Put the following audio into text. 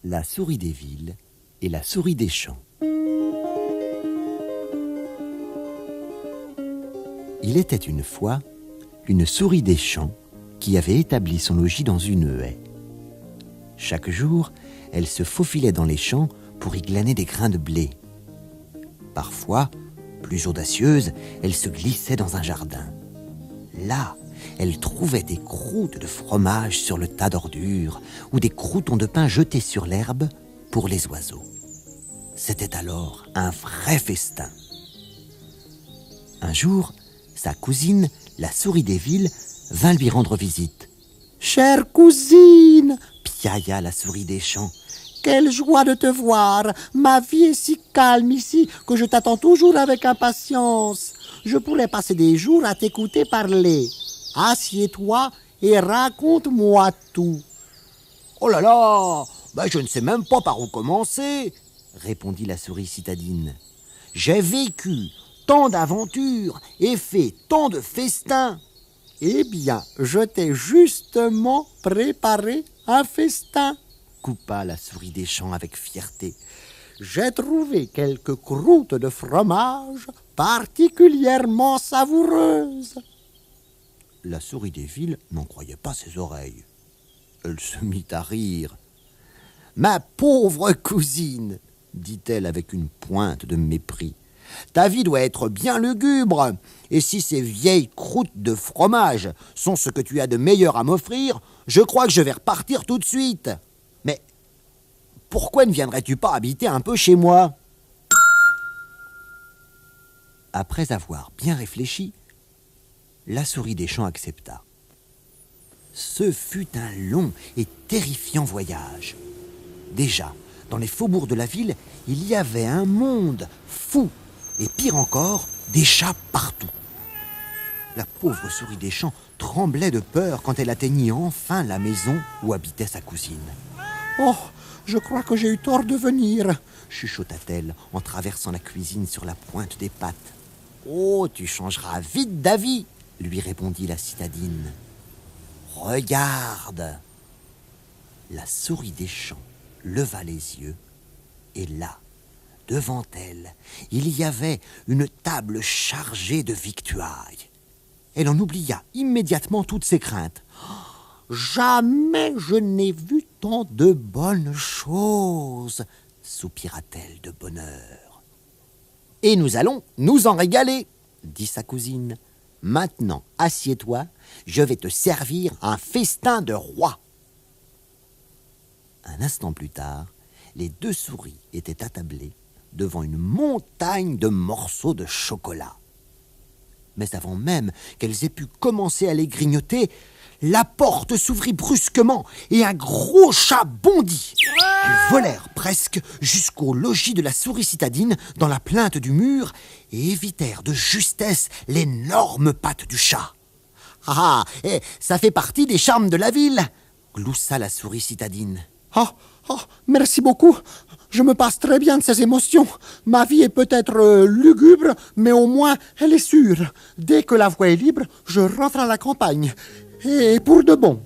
La souris des villes et la souris des champs. Il était une fois une souris des champs qui avait établi son logis dans une haie. Chaque jour, elle se faufilait dans les champs pour y glaner des grains de blé. Parfois, plus audacieuse, elle se glissait dans un jardin. Là, elle trouvait des croûtes de fromage sur le tas d'ordures ou des croûtons de pain jetés sur l'herbe pour les oiseaux. C'était alors un vrai festin. Un jour, sa cousine, la souris des villes, vint lui rendre visite. « Chère cousine !» piailla la souris des champs. « Quelle joie de te voir! Ma vie est si calme ici que je t'attends toujours avec impatience. Je pourrais passer des jours à t'écouter parler. Assieds-toi et raconte-moi tout. »« Oh là là, je ne sais même pas par où commencer, » répondit la souris citadine. « J'ai vécu tant d'aventures et fait tant de festins. »« Eh bien, je t'ai justement préparé un festin, » coupa la souris des champs avec fierté. « J'ai trouvé quelques croûtes de fromage particulièrement savoureuses. » La souris des villes n'en croyait pas ses oreilles. Elle se mit à rire. « Ma pauvre cousine, » dit-elle avec une pointe de mépris, « ta vie doit être bien lugubre, et si ces vieilles croûtes de fromage sont ce que tu as de meilleur à m'offrir, je crois que je vais repartir tout de suite. Mais pourquoi ne viendrais-tu pas habiter un peu chez moi ?» Après avoir bien réfléchi, la souris des champs accepta. Ce fut un long et terrifiant voyage. Déjà, dans les faubourgs de la ville, il y avait un monde fou, et pire encore, des chats partout. La pauvre souris des champs tremblait de peur quand elle atteignit enfin la maison où habitait sa cousine. « Oh, je crois que j'ai eu tort de venir, » chuchota-t-elle en traversant la cuisine sur la pointe des pattes. « Oh, tu changeras vite d'avis, » lui répondit la citadine. « Regarde !» La souris des champs leva les yeux, et là, devant elle, il y avait une table chargée de victuailles. Elle en oublia immédiatement toutes ses craintes. « Jamais je n'ai vu tant de bonnes choses !» soupira-t-elle de bonheur. « Et nous allons nous en régaler !» dit sa cousine. « Maintenant, assieds-toi, je vais te servir un festin de roi. » Un instant plus tard, les deux souris étaient attablées devant une montagne de morceaux de chocolat. Mais avant même qu'elles aient pu commencer à les grignoter, la porte s'ouvrit brusquement et un gros chat bondit. Ils volèrent presque jusqu'au logis de la souris citadine dans la plainte du mur et évitèrent de justesse l'énorme patte du chat. « Ah, ça fait partie des charmes de la ville !» gloussa la souris citadine. « Merci beaucoup. Je me passe très bien de ces émotions. Ma vie est peut-être lugubre, mais au moins elle est sûre. Dès que la voie est libre, je rentre à la campagne. Et pour de bon. »